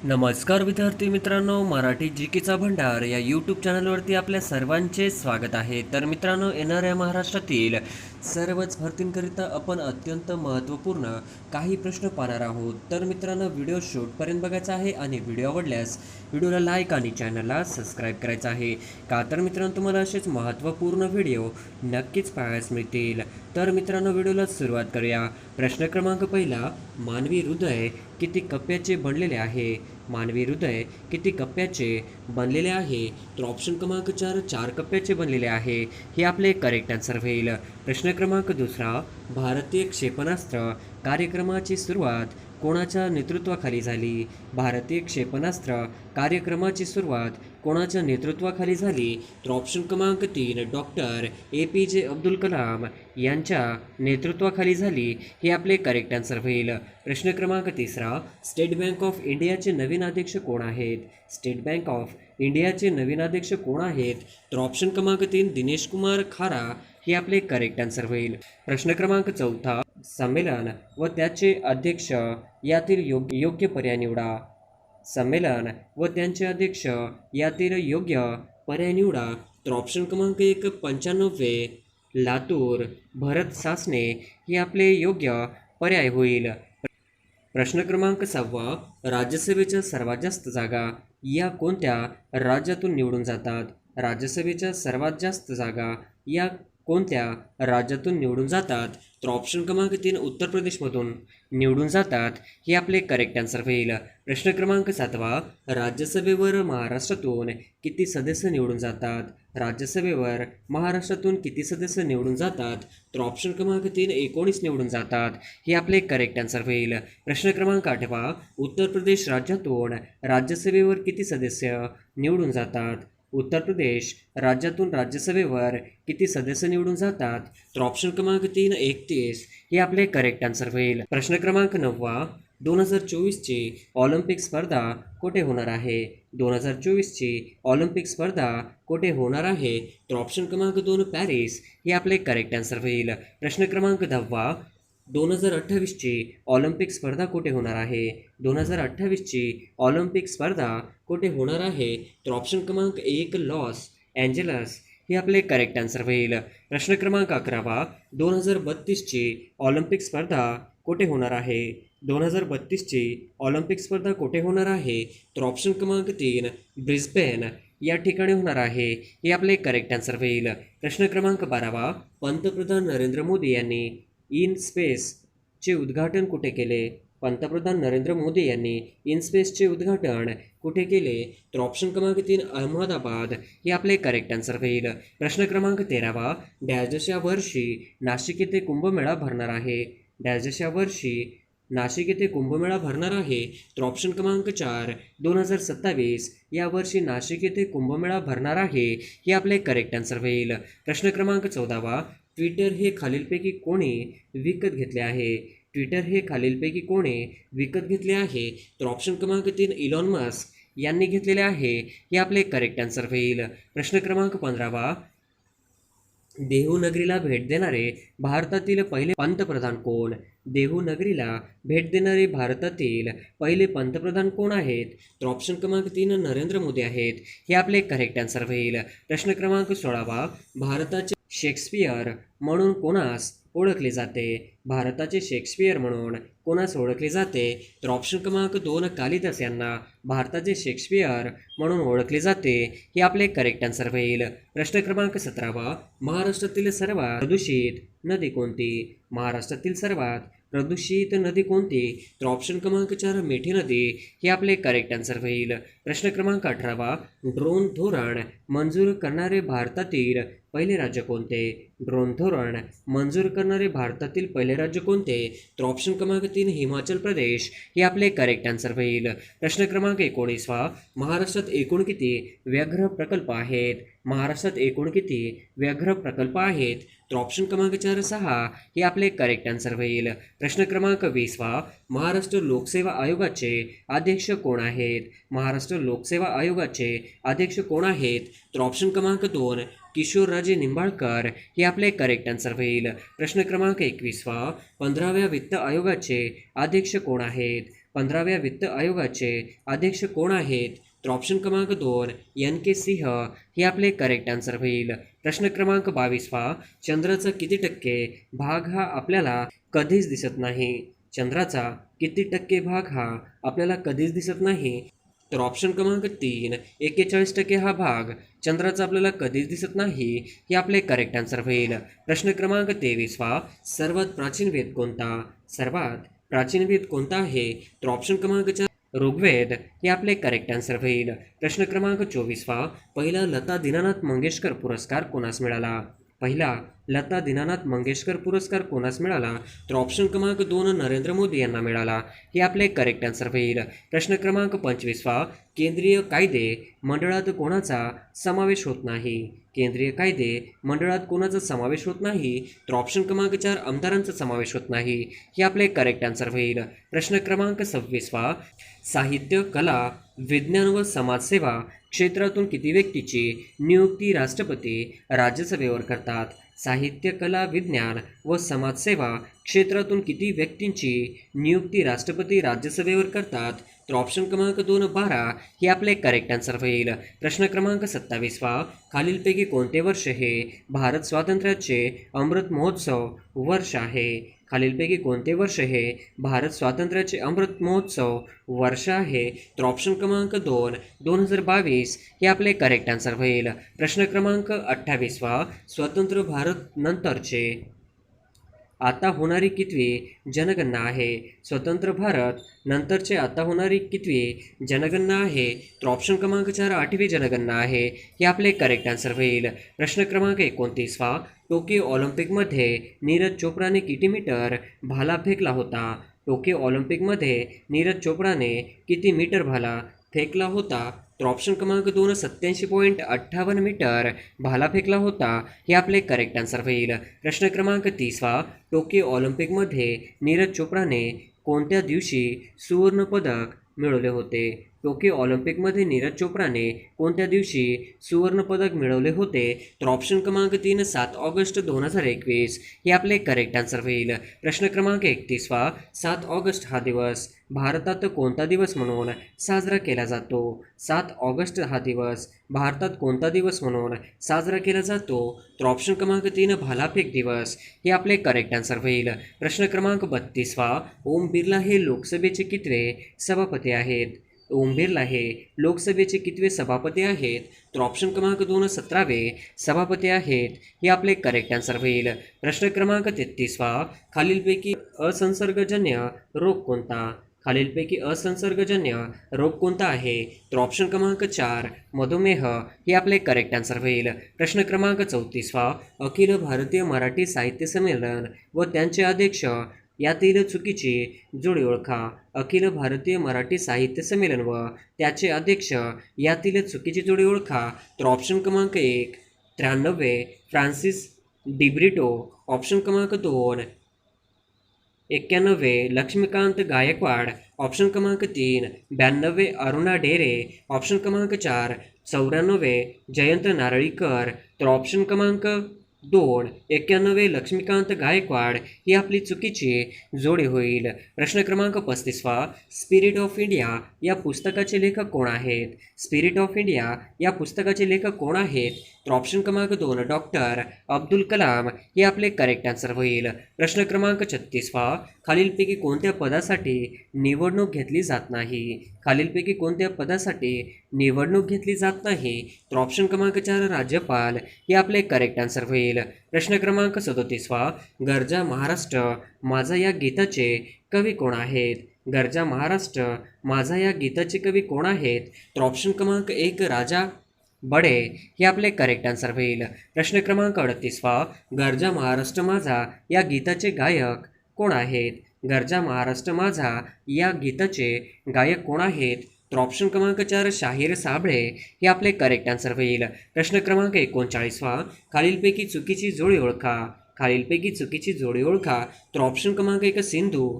नमस्कार विद्यार्थी मित्रांनो, मराठी जीकेचा भंडार या यूट्यूब चॅनलवरती आपल्या सर्वांचे स्वागत आहे. तर मित्रांनो, येणाऱ्या महाराष्ट्रातील सर्वच भरतींकरिता आपण अत्यंत महत्त्वपूर्ण काही प्रश्न पाहणार आहोत. तर मित्रांनो, व्हिडिओ शेवटपर्यंत बघायचा आहे आणि व्हिडिओ आवडल्यास व्हिडिओला लाईक आणि चॅनलला सबस्क्राईब करायचं आहे. का तर मित्रांनो, तुम्हाला असेच महत्त्वपूर्ण व्हिडिओ नक्कीच पाहायला मिळतील. तर मित्रांनो, व्हिडिओला सुरुवात करूया. प्रश्न क्रमांक पहिला, मानवी हृदय किती कप्प्याचे बनलेले आहे? मानवी हृदय किती कप्प्याचे बनलेले आहे? तर ऑप्शन क्रमांक 4 कप्प्याचे बनलेले आहे. हे आपले करेक्ट आन्सर होईल. प्रश्न क्रमांक दुसरा, भारतीय क्षेपणास्त्र कार्यक्रमाची सुरुवात कोणाच्या नेतृत्वाखाली झाली? भारतीय क्षेपणास्त्र कार्यक्रमाची सुरुवात कोणाच्या नेतृत्वाखाली झाली? तर ऑप्शन क्रमांक 3 डॉक्टर APJ अब्दुल कलाम यांच्या नेतृत्वाखाली झाली. हे आपले करेक्ट आन्सर होईल. प्रश्न क्रमांक तिसरा, स्टेट बँक ऑफ इंडियाचे नवीन अध्यक्ष कोण आहेत? स्टेट बँक ऑफ इंडियाचे नवीन अध्यक्ष कोण आहेत? तर ऑप्शन क्रमांक 3 दिनेश कुमार खारा हे आपले करेक्ट आन्सर होईल. प्रश्न क्रमांक चौथा, संमेलन व त्याचे अध्यक्ष यातील योग्य पर्याय निवडा. संमेलन व त्यांचे अध्यक्ष यातील योग्य पर्याय निवडा. तर ऑप्शन क्रमांक 1 95 लातूर भरत सासणे हे आपले योग्य पर्याय होईल. प्रश्न क्रमांक 6, राज्यसभेच्या सर्वात जास्त जागा या कोणत्या राज्यातून निवडून जातात? राज्यसभेच्या सर्वात जास्त जागा या कोणत्या राज्यातून निवडून जातात? तर ऑप्शन क्रमांक 3 उत्तर प्रदेशमधून निवडून जातात. हे आपले करेक्ट आन्सर होईल. प्रश्न क्रमांक 7, राज्यसभेवर महाराष्ट्रातून किती सदस्य निवडून जातात? राज्यसभेवर महाराष्ट्रातून किती सदस्य निवडून जातात? तर ऑप्शन क्रमांक 3 19 निवडून जातात. हे आपले करेक्ट आन्सर होईल. प्रश्न क्रमांक 8, उत्तर प्रदेश राज्यातून राज्यसभेवर किती सदस्य निवडून जातात? उत्तर प्रदेश राज्यातून राज्यसभेवर किती सदस्य निवडून जातात? तर ऑप्शन क्रमांक 3 31 हे आपले करेक्ट आन्सर होईल. प्रश्न क्रमांक 9, 2024ची ऑलिम्पिक स्पर्धा कुठे होणार आहे? 2024ची ऑलिम्पिक स्पर्धा कुठे होणार आहे? तर ऑप्शन क्रमांक 2 पॅरिस हे आपले करेक्ट आन्सर होईल. प्रश्न क्रमांक 10, 2028ची ऑलिम्पिक स्पर्धा कुठे होणार आहे? 2028ची ऑलिम्पिक स्पर्धा कुठे होणार आहे? तर ऑप्शन क्रमांक 1 लॉस एंजेलस हे आपले करेक्ट आन्सर होईल. प्रश्न क्रमांक 11, 2032ची ऑलिम्पिक स्पर्धा कुठे होणार आहे? 2032ची ऑलिम्पिक स्पर्धा कुठे होणार आहे? तर ऑप्शन क्रमांक 3 ब्रिस्बेन या ठिकाणी होणार आहे. हे आपले करेक्ट आन्सर होईल. प्रश्न क्रमांक 12, पंतप्रधान नरेंद्र मोदी यांनी इन स्पेसचे उद्घाटन कुठे केले? पंतप्रधान नरेंद्र मोदी यांनी इन स्पेसचे उद्घाटन कुठे केले? तर ऑप्शन क्रमांक 3 अहमदाबाद हे आपले करेक्ट आन्सर होईल. प्रश्न क्रमांक 13, डॅशच्या वर्षी नाशिक येथे कुंभमेळा भरणार आहे? डॅशच्या वर्षी नाशिक येथे कुंभमेळा भरणार आहे? तर ऑप्शन क्रमांक 4 2027 या वर्षी नाशिक येथे कुंभमेळा भरणार आहे. हे आपले करेक्ट आन्सर होईल. प्रश्न क्रमांक 14, ट्विटर हे खालीलपैकी कोणी विकत घेतले आहे? ट्विटर हे खालीलपैकी कोणी विकत घेतले आहे? तर ऑप्शन क्रमांक 3 इलॉन मस्क यांनी घेतलेले आहे. हे आपले करेक्ट आन्सर होईल. प्रश्न क्रमांक 15, देहूनगरीला भेट देणारे भारतातील पहिले पंतप्रधान कोण? देहूनगरीला भेट देणारे भारतातील पहिले पंतप्रधान कोण आहेत? तर ऑप्शन क्रमांक 3 नरेंद्र मोदी आहेत. हे आपले करेक्ट आन्सर होईल. प्रश्न क्रमांक 16, भारताचे शेक्सपियर म्हणून कोणास ओळखले जाते? भारताचे शेक्सपियर म्हणून कोणास ओळखले जाते? तर ऑप्शन क्रमांक 2 कालिदास यांना भारताचे शेक्सपियर म्हणून ओळखले जाते. हे आपले करेक्ट आन्सर होईल. प्रश्न क्रमांक 17, महाराष्ट्रातील सर्वात प्रदूषित नदी कोणती? महाराष्ट्रातील सर्वात प्रदूषित नदी कोणती? तर ऑप्शन क्रमांक 4 मिठी नदी हे आपले करेक्ट आन्सर होईल. प्रश्न क्रमांक 18, ड्रोन धोरण मंजूर करणारे भारतातील पहिले राज्य कोणते? ड्रोन धोरण मंजूर करणारे भारतातील पहिले राज्य कोणते? तर ऑप्शन क्रमांक 3 हिमाचल प्रदेश हे आपले करेक्ट आन्सर होईल. प्रश्न क्रमांक 19, महाराष्ट्रात एकूण किती व्याघ्र प्रकल्प आहेत? महाराष्ट्रात एकूण किती व्याघ्र प्रकल्प आहेत? तर ऑप्शन क्रमांक 4 6 हे आपले करेक्ट आन्सर होईल. प्रश्न क्रमांक 20, महाराष्ट्र लोकसेवा आयोगाचे अध्यक्ष कोण आहेत? महाराष्ट्र लोकसेवा आयोगाचे अध्यक्ष कोण आहेत? तर ऑप्शन क्रमांक 2 किशोरराजे निंबाळकर हे आपले करेक्ट आन्सर होईल. प्रश्न क्रमांक 21, 15व्या वित्त आयोगाचे अध्यक्ष कोण आहेत? 15व्या वित्त आयोगाचे अध्यक्ष कोण आहेत? तर ऑप्शन क्रमांक 2 NK सिंह हे आपले करेक्ट आन्सर होईल. प्रश्न क्रमांक 22 चंद्राचा किती टक्के भाग हा आपल्याला कधीच दिसत नाही? चंद्राचा किती टक्के भाग हा आपल्याला कधीच दिसत नाही? तर ऑप्शन क्रमांक 3 41% हा भाग चंद्राचा आपल्याला कधीच दिसत नाही हे आपले करेक्ट आन्सर होईल. प्रश्न क्रमांक 23 सर्वात प्राचीन वेद कोणता? सर्वात प्राचीन वेद कोणता आहे? तर ऑप्शन क्रमांक 4 ऋग्वेद हे आपले करेक्ट आन्सर होईल. प्रश्न क्रमांक 24 पहिला लता दीनानाथ मंगेशकर पुरस्कार कोणास मिळाला? पहिला लता दीनानाथ मंगेशकर पुरस्कार कोणास मिळाला? तर ऑप्शन क्रमांक 2 नरेंद्र मोदी यांना मिळाला हे आपले करेक्ट आन्सर होईल. प्रश्न क्रमांक 25 केंद्रीय कायदे मंडळात कोणाचा समावेश होत नाही? केंद्रीय कायदे मंडळात कोणाचा समावेश होत नाही? तर ऑप्शन क्रमांक 4 आमदारांचा समावेश होत नाही हे आपले करेक्ट आन्सर होईल. प्रश्न क्रमांक 26 साहित्य, कला, विज्ञान व समाजसेवा क्षेत्रातून किती व्यक्तीची नियुक्ती राष्ट्रपती राज्यसभेवर करतात? साहित्य, कला, विज्ञान व समाजसेवा क्षेत्रातून किती व्यक्तींची नियुक्ती राष्ट्रपती राज्यसभेवर करतात? तर ऑप्शन क्रमांक 2 12 हे आपले करेक्ट आन्सर होईल. प्रश्न क्रमांक 27 खालीलपैकी कोणते वर्ष हे भारत स्वातंत्र्याचे अमृत महोत्सव वर्ष आहे? खालीलपैकी कोणते वर्ष हे भारत स्वातंत्र्याचे अमृत महोत्सव वर्ष आहे? तर ऑप्शन क्रमांक 2 2022 हे आपले करेक्ट आन्सर होईल. प्रश्न क्रमांक 28 स्वतंत्र भारत नंतरचे आता होणारी कितवी जनगणना आहे? स्वतंत्र भारत नंतरचे आता होणारी कितवी जनगणना आहे? तर ऑप्शन क्रमांक 4 8वी जनगणना आहे हे आपले करेक्ट आन्सर होईल. प्रश्न क्रमांक 29 टोकियो ऑलिम्पिकमध्ये नीरज चोप्राने किती मीटर भाला फेकला होता? टोकियो ऑलिम्पिकमध्ये नीरज चोप्राने किती मीटर भाला फेकला होता? तर ऑप्शन क्रमांक 2 87.58 मीटर भाला फेकला होता हे आपले करेक्ट आन्सर होईल. प्रश्न क्रमांक 30 टोकियो ऑलिम्पिकमध्ये नीरज चोप्राने कोणत्या दिवशी सुवर्णपदक मिळवले होते? टोकियो ऑलिम्पिकमध्ये नीरज चोप्राने कोणत्या दिवशी सुवर्णपदक मिळवले होते? तर ऑप्शन क्रमांक 3 7 ऑगस्ट 2021 हे आपले करेक्ट आन्सर होईल. प्रश्न क्रमांक 31 7 ऑगस्ट हा दिवस भारतात कोणता दिवस म्हणून साजरा केला जातो? 7 ऑगस्ट हा दिवस भारतात कोणता दिवस म्हणून साजरा केला जातो? तर ऑप्शन क्रमांक 3 भालाफेक दिवस हे आपले करेक्ट आन्सर होईल. प्रश्न क्रमांक 32 ओम बिर्ला हे लोकसभेचे कितवे सभापती आहेत? ओम बिर्ला हे लोकसभेचे कितवे सभापती आहेत? तर ऑप्शन क्रमांक 2 17वे सभापती आहेत हे आपले करेक्ट आन्सर होईल. प्रश्न क्रमांक 33 खालीलपैकी असंसर्गजन्य रोग कोणता? खालीलपैकी असंसर्गजन्य रोग कोणता आहे? तर ऑप्शन क्रमांक 4 मधुमेह हे आपले करेक्ट आन्सर होईल. प्रश्न क्रमांक 34 अखिल भारतीय मराठी साहित्य संमेलन व त्यांचे अध्यक्ष यातील चुकीची जोडी ओळखा. अखिल भारतीय मराठी साहित्य संमेलन व त्याचे अध्यक्ष यातील चुकीची जोडी ओळखा. तर ऑप्शन क्रमांक 1 93 फ्रान्सिस डिब्रिटो. ऑप्शन क्रमांक 2 91 लक्ष्मीकांत गायकवाड. ऑप्शन क्रमांक 3 92 अरुणा डेरे. ऑप्शन क्रमांक 4 94 जयंत नारळीकर. तर ऑप्शन क्रमांक 2 91 लक्ष्मीकांत गायकवाड ही आपली चुकीची जोडी होईल. प्रश्न क्रमांक 35 स्पिरिट ऑफ इंडिया या पुस्तकाचे लेखक कोण आहेत? स्पिरिट ऑफ इंडिया या पुस्तकाचे लेखक कोण आहेत? तर ऑप्शन क्रमांक 2 डॉक्टर अब्दुल कलाम हे आपले करेक्ट आन्सर होईल. प्रश्न क्रमांक 36 खालीलपैकी कोणत्या पदासाठी निवडणूक घेतली जात नाही? खालीलपैकी कोणत्या पदासाठी निवडणूक घेतली जात नाही? तर ऑप्शन क्रमांक 4 राज्यपाल हे आपले करेक्ट आन्सर होईल. प्रश्न क्रमांक 37 गरजा महाराष्ट्र माझा या गीताचे कवी कोण आहेत? गरजा महाराष्ट्र माझा या गीताचे कवी कोण आहेत? तर ऑप्शन क्रमांक 1 राजा बडे हे आपले करेक्ट आन्सर होईल. प्रश्न क्रमांक 38 गरजा महाराष्ट्र माझा या गीताचे गायक कोण आहेत? गरजा महाराष्ट्र माझा या गीताचे गायक कोण आहेत? तर ऑप्शन क्रमांक 4 शाहीर साबळे हे आपले करेक्ट आन्सर होईल. प्रश्न क्रमांक 39 खालीलपैकी चुकीची जोडी ओळखा. खालीलपैकी चुकीची जोडी ओळखा. तर ऑप्शन क्रमांक 1 सिंधू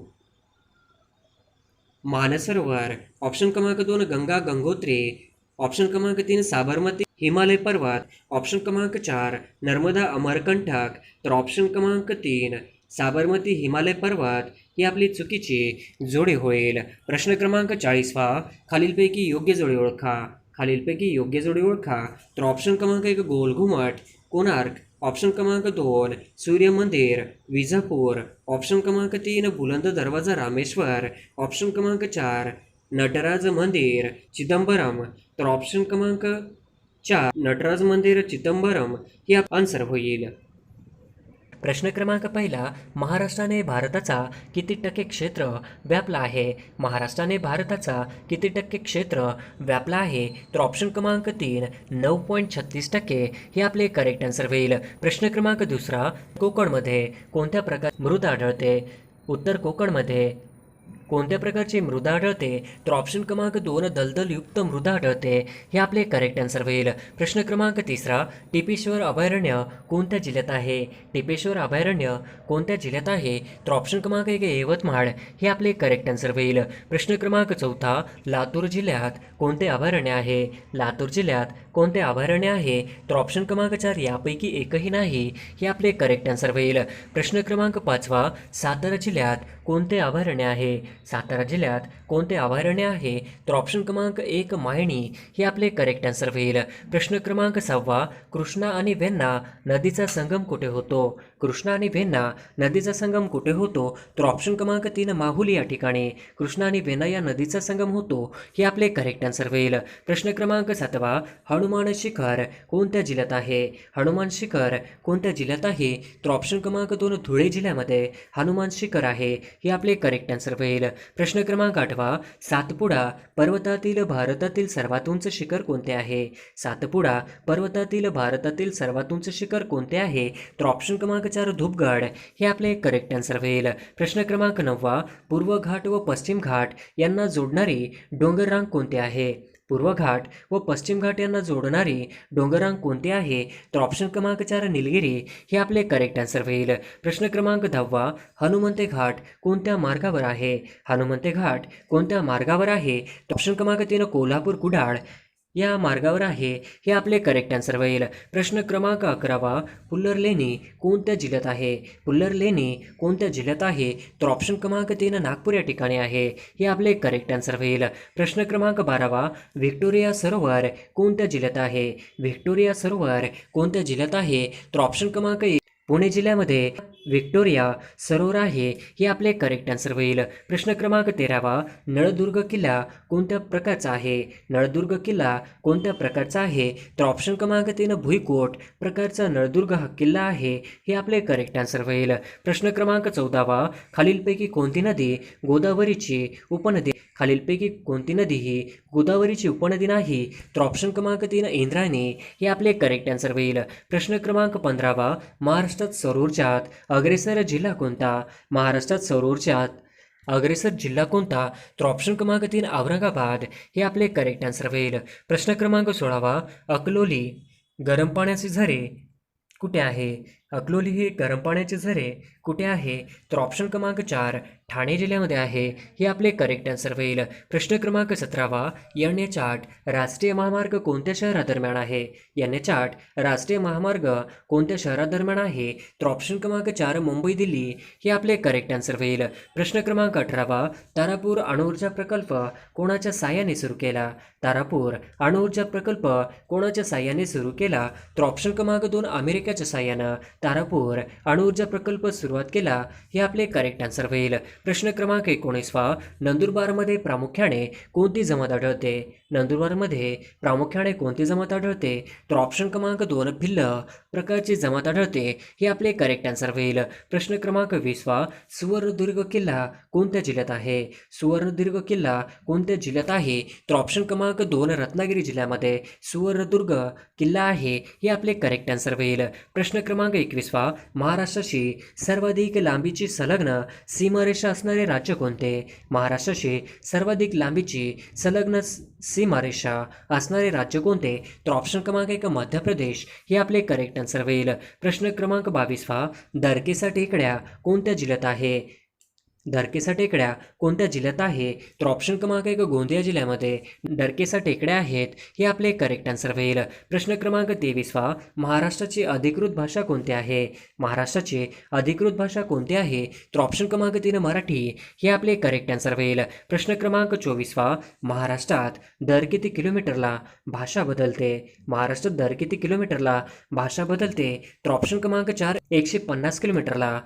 मानसरोवर. ऑप्शन क्रमांक 2 गंगा गंगोत्री. ऑप्शन क्रमांक 3 साबरमती हिमालय पर्वत. ऑप्शन क्रमांक 4 नर्मदा अमरकंटक. तर ऑप्शन क्रमांक 3 साबरमती हिमालय पर्वत ही आपली चुकीची जोडी होईल. प्रश्न क्रमांक 40वा, खालीलपैकी योग्य जोडी ओळखा. खालीलपैकी योग्य जोडी ओळखा. तर ऑप्शन क्रमांक 1 गोल घुमट कोणार्क, ऑप्शन क्रमांक 2 सूर्य मंदिर विजापूर, ऑप्शन क्रमांक 3 बुलंद दरवाजा रामेश्वर, ऑप्शन क्रमांक 4 नटराज मंदिर चिदंबरम. तर ऑप्शन क्रमांक 4 नटराज मंदिर चिदंबरम ही आन्सर होईल. प्रश्न क्रमांक पहिला, महाराष्ट्राने भारताचा किती टक्के क्षेत्र व्यापला आहे. महाराष्ट्राने भारताचा किती टक्के क्षेत्र व्यापला आहे. तर ऑप्शन क्रमांक 3 9.36% हे आपले करेक्ट आन्सर होईल. प्रश्न क्रमांक दुसरा, कोकणमध्ये कोणत्या प्रकार मृदा आढळते. उत्तर कोकणमध्ये कोणत्या प्रकारची मृदा आढळते. तर ऑप्शन क्रमांक 2 दलदलयुक्त मृदा आढळते हे आपले करेक्ट आन्सर होईल. प्रश्न क्रमांक तिसरा, टिपेश्वर अभयारण्य कोणत्या जिल्ह्यात आहे. टिपेश्वर अभयारण्य कोणत्या जिल्ह्यात आहे. तर ऑप्शन क्रमांक 1 यवतमाळ हे आपले करेक्ट आन्सर होईल. प्रश्न क्रमांक चौथा, लातूर जिल्ह्यात कोणते अभयारण्य आहे. लातूर जिल्ह्यात कोणते अभयारण्य आहे. तर ऑप्शन क्रमांक 4 यापैकी एकही नाही हे आपले करेक्ट आन्सर होईल. प्रश्न क्रमांक 5वा, सातारा जिल्ह्यात कोणते अभयारण्य आहे. सातारा जिल्ह्यात कोणते अभयारण्य आहे. तर ऑप्शन क्रमांक 1 मायणी हे आपले करेक्ट आन्सर होईल. प्रश्न क्रमांक 6वा, कृष्णा आणि वेण्णा नदीचा संगम कुठे होतो. कृष्णा आणि वेण्णा नदीचा संगम कुठे होतो. तर ऑप्शन क्रमांक 3 माहुली या ठिकाणी कृष्णा आणि वेण्णा या नदीचा संगम होतो हे आपले करेक्ट आन्सर होईल. प्रश्न क्रमांक 7वा, हनुमान शिखर कोणत्या जिल्ह्यात आहे. हनुमान शिखर कोणत्या जिल्ह्यात आहे. तर ऑप्शन क्रमांक 2 धुळे जिल्ह्यामध्ये हनुमान शिखर आहे हे आपले करेक्ट आन्सर होईल. प्रश्न क्रमांक 8वा, सातपुडा पर्वतातील भारतातील सर्वात उंच शिखर कोणते आहे. सातपुडा पर्वतातील भारतातील सर्वात उंच शिखर कोणते आहे. तर ऑप्शन क्रमांक 4 धूपगड हे आपले करेक्ट आन्सर होईल. प्रश्न क्रमांक 9वा, पूर्व घाट व पश्चिम घाट यांना जोडणारी डोंगर रांग कोणती आहे. पूर्व घाट व पश्चिम घाट यांना जोडणारी डोंगररांग कोणती आहे. तर ऑप्शन क्रमांक 4 निलगिरी हे आपले करेक्ट आन्सर होईल. प्रश्न क्रमांक 10वा, हनुमंते घाट कोणत्या मार्गावर आहे. हनुमंते घाट कोणत्या मार्गावर आहे. तर ऑप्शन क्रमांक 3 कोल्हापूर कुडाळ या मार्गावर आहे हे आपले करेक्ट आन्सर होईल. प्रश्न क्रमांक 11वा, पुल्लर लेणी कोणत्या जिल्ह्यात आहे. पुल्लर लेणी कोणत्या जिल्ह्यात आहे. तर ऑप्शन क्रमांक 3 नागपूर या ठिकाणी आहे हे आपले करेक्ट आन्सर होईल. प्रश्न क्रमांक 12वा, व्हिक्टोरिया सरोवर कोणत्या जिल्ह्यात आहे. व्हिक्टोरिया सरोवर कोणत्या जिल्ह्यात आहे. तर ऑप्शन क्रमांक 1 पुणे जिल्ह्यामध्ये व्हिक्टोरिया सरोवर आहे हे आपले करेक्ट आन्सर होईल. प्रश्न क्रमांक 13वा, नळदुर्ग किल्ला कोणत्या प्रकारचा आहे. नळदुर्ग किल्ला कोणत्या प्रकारचा आहे. तर ऑप्शन क्रमांक 3 भुईकोट प्रकारचा नळदुर्ग हा किल्ला आहे हे आपले करेक्ट आन्सर होईल. प्रश्न क्रमांक 14वा, खालीलपैकी कोणती नदी गोदावरीची उपनदी. खालीलपैकी कोणती नदी ही गोदावरीची उपनदी नाही. तर ऑप्शन क्रमांक 3 इंद्रायणी हे आपले करेक्ट आन्सर होईल. प्रश्न क्रमांक 15वा, महाराष्ट्रात सौर ऊर्जात अग्रेसर जिल्हा कोणता. महाराष्ट्रात सौर ऊर्जात अग्रेसर जिल्हा कोणता. तर ऑप्शन क्रमांक 3 औरंगाबाद हे आपले करेक्ट आन्सर होईल. प्रश्न क्रमांक 16वा, अकलोली गरम पाण्याचे झरे कुठे आहे. अकलोली हे गरम पाण्याचे झरे कुठे आहे. तर ऑप्शन क्रमांक 4 ठाणे जिल्ह्यामध्ये आहे हे आपले करेक्ट आन्सर होईल. प्रश्न क्रमांक 17वा, एन-एच-8 राष्ट्रीय महामार्ग कोणत्या शहरादरम्यान आहे. एन-एच-8 राष्ट्रीय महामार्ग कोणत्या शहरादरम्यान आहे. तर ऑप्शन क्रमांक 4 मुंबई दिल्ली हे आपले करेक्ट आन्सर होईल. प्रश्न क्रमांक 18वा, तारापूर अणुऊर्जा प्रकल्प कोणाच्या साहाय्याने सुरू केला. तारापूर अणुऊर्जा प्रकल्प कोणाच्या साहाय्याने सुरू केला. तर ऑप्शन क्रमांक 2 अमेरिकेच्या साहाय्यानं तारापूर अणुऊर्जा प्रकल्प सुरुवात केला हे आपले करेक्ट आन्सर होईल. प्रश्न क्रमांक 19वा, नंदुरबारमध्ये प्रामुख्याने कोणती जमात आढळते. नंदुरबारमध्ये प्रामुख्याने कोणती जमात आढळते. तर ऑप्शन क्रमांक 2 भिल्ल प्रकारची जमात आढळते हे आपले करेक्ट आन्सर होईल. प्रश्न क्रमांक 20वा, सुवर्णदुर्ग किल्ला कोणत्या जिल्ह्यात आहे. सुवर्णदुर्ग किल्ला कोणत्या जिल्ह्यात आहे. तर ऑप्शन क्रमांक 2 रत्नागिरी जिल्ह्यामध्ये सुवर्णदुर्ग किल्ला आहे हे आपले करेक्ट आन्सर होईल. प्रश्न क्रमांक 21वा, महाराष्ट्राशी सर्वाधिक लांबीची संलग्न सीमारेषा असणारे राज्य कोणते. महाराष्ट्राशी सर्वाधिक लांबीची संलग्न सीमारेषा असणारे राज्य कोणते. तर ऑप्शन क्रमांक 1 मध्य प्रदेश हे आपले करेक्ट आन्सर होईल. प्रश्न क्रमांक 22वा, दरकेसा टेकड्या कोणत्या जिल्ह्यात आहे. दरकेसा टेकड्या कोणत्या जिल्ह्यात आहे? तर ऑप्शन क्रमांक 1 गोंदिया जिल्ह्यामध्ये दरकेसा टेकड्या आहेत. हे आपले करेक्ट आन्सर होईल. प्रश्न क्रमांक 23 महाराष्ट्राची अधिकृत भाषा कोणती आहे? महाराष्ट्राची अधिकृत भाषा कोणती आहे? तर ऑप्शन क्रमांक 3 मराठी. हे आपले करेक्ट आन्सर होईल. प्रश्न क्रमांक 24 महाराष्ट्रात दर किती किलोमीटरला भाषा बदलते? महाराष्ट्रात दर किती किलोमीटरला भाषा बदलते? तर ऑप्शन क्रमांक 4 150 किलोमीटरला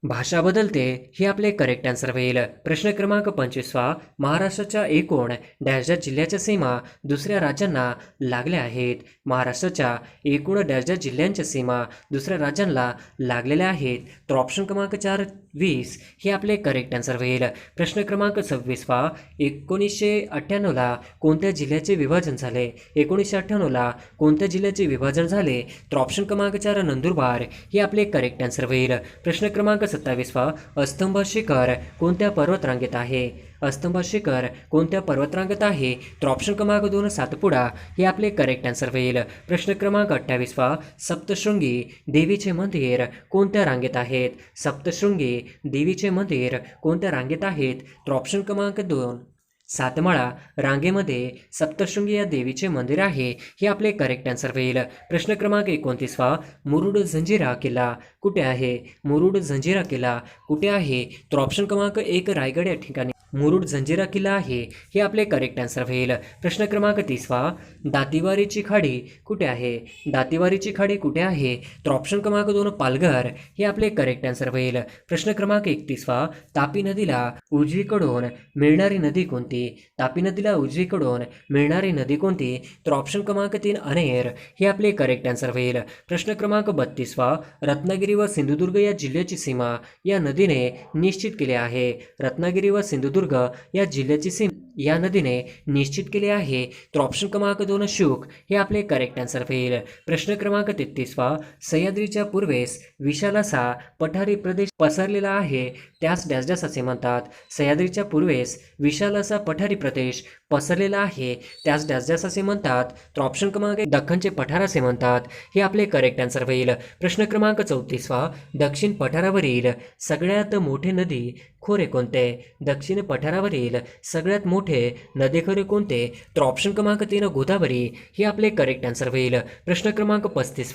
भाषा बदलते. हे आपले करेक्ट आन्सर होईल. प्रश्न क्रमांक 25 महाराष्ट्राच्या एकूण डॅश डॅश जिल्ह्याच्या सीमा दुसऱ्या राज्यांना लागल्या आहेत. महाराष्ट्राच्या एकूण डॅश डॅश जिल्ह्यांच्या सीमा दुसऱ्या राज्यांना लागलेल्या आहेत. तर ऑप्शन क्रमांक 4 20 हे आपले करेक्ट आन्सर होईल. प्रश्न क्रमांक 26 1998ला कोणत्या जिल्ह्याचे विभाजन झाले? 1998ला कोणत्या जिल्ह्याचे विभाजन झाले? तर ऑप्शन क्रमांक 4 नंदुरबार हे आपले करेक्ट आन्सर होईल. प्रश्न क्रमांक 27 अस्तंभ शिखर कोणत्या पर्वतरांगेत आहे? अस्तंभ शिखर कोणत्या पर्वतरांगेत आहे? तर ऑप्शन क्रमांक 2 सातपुडा हे आपले करेक्ट आन्सर होईल. प्रश्न क्रमांक 28 सप्तशृंगी देवीचे मंदिर कोणत्या रांगेत आहेत? सप्तशृंगी देवीचे मंदिर कोणत्या रांगेत आहेत? तर ऑप्शन क्रमांक 2 सातमाळा रांगेमध्ये सप्तशृंगी या देवीचे मंदिर आहे. हे आपले करेक्ट आन्सर होईल. प्रश्न क्रमांक 29 मुरुड जंजिरा किल्ला कुठे आहे? मुरुड जंजिरा किल्ला कुठे आहे? तर ऑप्शन क्रमांक 1 रायगड या ठिकाणी मुरुड जंजिरा किल्ला आहे. हे आपले करेक्ट आन्सर होईल. प्रश्न क्रमांक 30 दातीवारीची खाडी कुठे आहे? दातीवारीची खाडी कुठे आहे? तर ऑप्शन क्रमांक 2 पालघर हे आपले करेक्ट आन्सर होईल. प्रश्न क्रमांक 31 तापी नदीला उजवीकडून मिळणारी नदी कोणती? तापी नदीला उजवीकडून मिळणारी नदी कोणती? तर ऑप्शन क्रमांक 3 अनेर हे आपले करेक्ट आन्सर होईल. प्रश्न क्रमांक 32 रत्नागिरी व सिंधुदुर्ग या जिल्ह्याची सीमा या नदीने निश्चित केली आहे. रत्नागिरी व सिंधुदुर्ग या जिल्ह्याची सीमा या नदीने निश्चित केली आहे. तर ऑप्शन क्रमांक 2 शुक हे आपले करेक्ट आन्सर होईल. प्रश्न क्रमांक 33 सह्याद्रीच्या पूर्वेस विशाल असा पठारी प्रदेश पसरलेला आहे त्यास डॅश डॅश असे म्हणतात. सह्याद्रीच्या पूर्वेस विशाल असा पठारी प्रदेश पसरलेला आहे त्यास डॅश डॅश असे म्हणतात. तर ऑप्शन क्रमांक 1 दख्खनचे पठार असे म्हणतात. हे आपले करेक्ट आन्सर होईल. प्रश्न क्रमांक 34 दक्षिण पठारावरील सगळ्यात मोठे नदी खोरे कोणते? दक्षिण पठारावरील सगळ्यात मोठे नदीखोरे कोणते? तर ऑप्शन क्रमांक 3 गोदावरी हे आपले करेक्ट आन्सर होईल. प्रश्न क्रमांक 35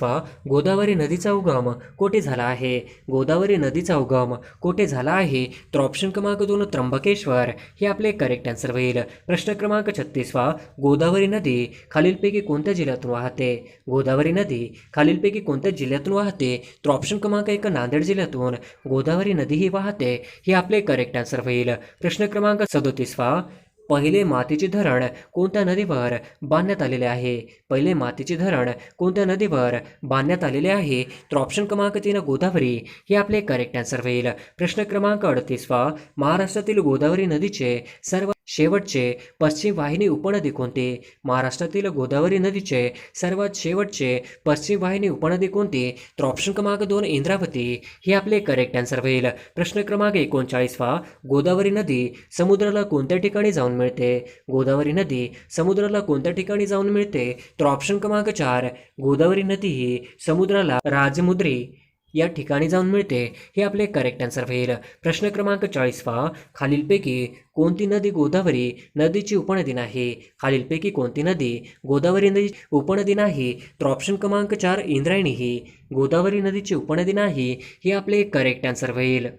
गोदावरी नदीचा उगम कोठे झाला आहे? गोदावरी नदीचा उगम कोठे झाला आहे? तर ऑप्शन क्रमांक 2 त्र्यंबकेश्वर हे आपले करेक्ट आन्सर होईल. प्रश्न क्रमांक 36 गोदावरी नदी खालीलपैकी कोणत्या जिल्ह्यातून वाहते? गोदावरी नदी खालीलपैकी कोणत्या जिल्ह्यातून वाहते? तर ऑप्शन क्रमांक 1 नांदेड जिल्ह्यातून गोदावरी नदी ही वाहते. हे आपले करेक्ट आन्सर होईल. प्रश्न क्रमांक 37 पहिले मातीचे धरण कोणत्या नदीवर बांधण्यात आलेले आहे? पहिले मातीचे धरण कोणत्या नदीवर बांधण्यात आलेले आहे? तर ऑप्शन क्रमांक 3 गोदावरी हे आपले करेक्ट आन्सर होईल. प्रश्न क्रमांक 38 महाराष्ट्रातील गोदावरी नदीचे सर्व शेवटचे पश्चिम वाहिनी उपनदी कोणती? महाराष्ट्रातील गोदावरी नदीचे सर्वात शेवटचे पश्चिम वाहिनी उपनदी कोणती? तर ऑप्शन क्रमांक 2 इंद्रावती हे आपले करेक्ट आन्सर होईल. प्रश्न क्रमांक 39 गोदावरी नदी समुद्राला कोणत्या ठिकाणी जाऊन मिळते? गोदावरी नदी समुद्राला कोणत्या ठिकाणी जाऊन मिळते? तर ऑप्शन क्रमांक 4 गोदावरी नदी ही समुद्राला राजमुद्री या ठिकाणी जाऊन मिळते. हे आपले करेक्ट आन्सर होईल. प्रश्न क्रमांक 40 खालीलपैकी कोणती नदी गोदावरी नदीची उपनदी नाही? खालीलपैकी कोणती नदी गोदावरी नदी उपनदी नाही? तर ऑप्शन क्रमांक 4 इंद्रायणी ही गोदावरी नदीची उपनदी नाही. हे आपले करेक्ट आन्सर होईल.